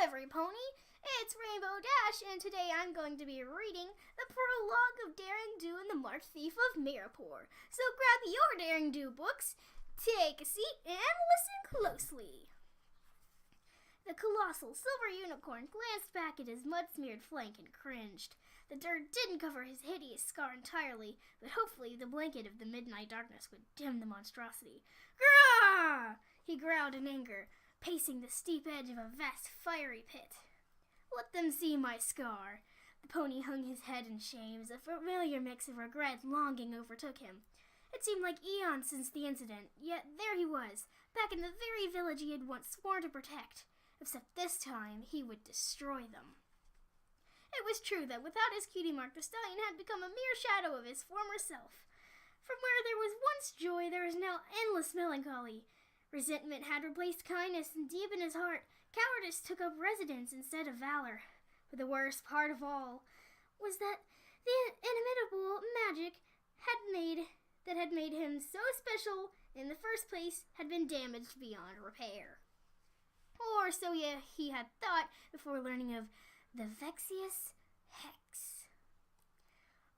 every pony, it's Rainbow Dash, and today I'm going to be reading the prologue of Daring Do and the Marked Thief of Marapore. So grab your Daring Do books, take a seat, and listen closely. The colossal silver unicorn glanced back at his mud-smeared flank and cringed. The dirt didn't cover his hideous scar entirely, but hopefully the blanket of the midnight darkness would dim the monstrosity. Grah! He growled in anger, pacing the steep edge of a vast fiery pit. Let them see my scar. The pony hung his head in shame as a familiar mix of regret and longing overtook him. It seemed like eons since the incident, yet there he was, back in the very village he had once sworn to protect. Except this time, he would destroy them. It was true that without his cutie mark, the stallion had become a mere shadow of his former self. From where there was once joy, there was now endless melancholy. Resentment had replaced kindness, and deep in his heart, cowardice took up residence instead of valor. But the worst part of all was that the inimitable magic that had made him so special in the first place had been damaged beyond repair. Or so he had thought before learning of the Vexious Hex.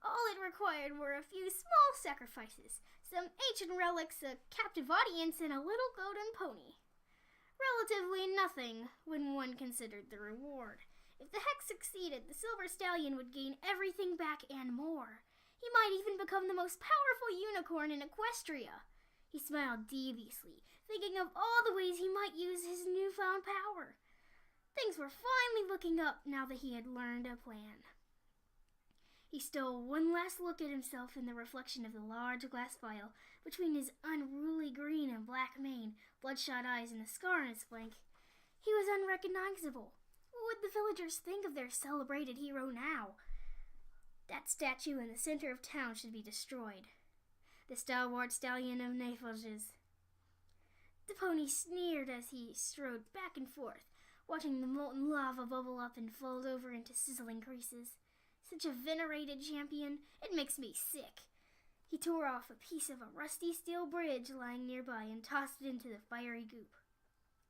All it required were a few small sacrifices, some ancient relics, a captive audience, and a little golden pony. Relatively nothing when one considered the reward. If the hex succeeded, the silver stallion would gain everything back and more. He might even become the most powerful unicorn in Equestria. He smiled deviously, thinking of all the ways he might use his newfound power. Things were finally looking up now that he had learned a plan. He stole one last look at himself in the reflection of the large glass vial between his unruly green and black mane, bloodshot eyes, and the scar on his flank. He was unrecognizable. What would the villagers think of their celebrated hero now? That statue in the center of town should be destroyed. The stalwart stallion of Naples. The pony sneered as he strode back and forth, watching the molten lava bubble up and fold over into sizzling creases. Such a venerated champion, it makes me sick. He tore off a piece of a rusty steel bridge lying nearby and tossed it into the fiery goop.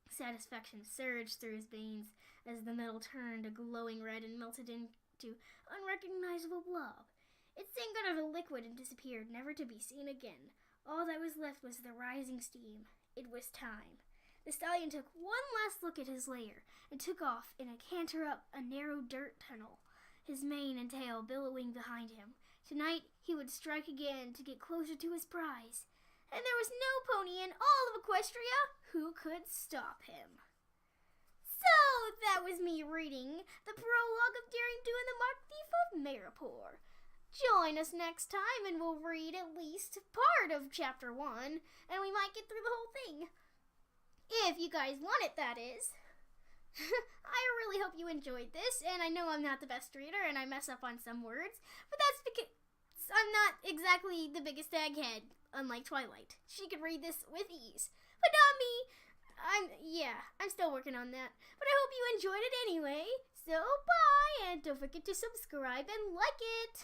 Satisfaction surged through his veins as the metal turned a glowing red and melted into unrecognizable blob. It sank out of the liquid and disappeared, never to be seen again. All that was left was the rising steam. It was time. The stallion took one last look at his lair and took off in a canter up a narrow dirt tunnel, his mane and tail billowing behind him. Tonight he would strike again to get closer to his prize, and there was no pony in all of Equestria who could stop him. So that was me reading the prologue of Daring Do and the Marked Thief of Marapore. Join us next time and we'll read at least part of chapter 1, and we might get through the whole thing. If you guys want it, that is. I really hope you enjoyed this, and I know I'm not the best reader and I mess up on some words, but that's because I'm not exactly the biggest egghead, unlike Twilight. She could read this with ease, but not me. I'm still working on that, but I hope you enjoyed it anyway. So bye, and don't forget to subscribe and like it.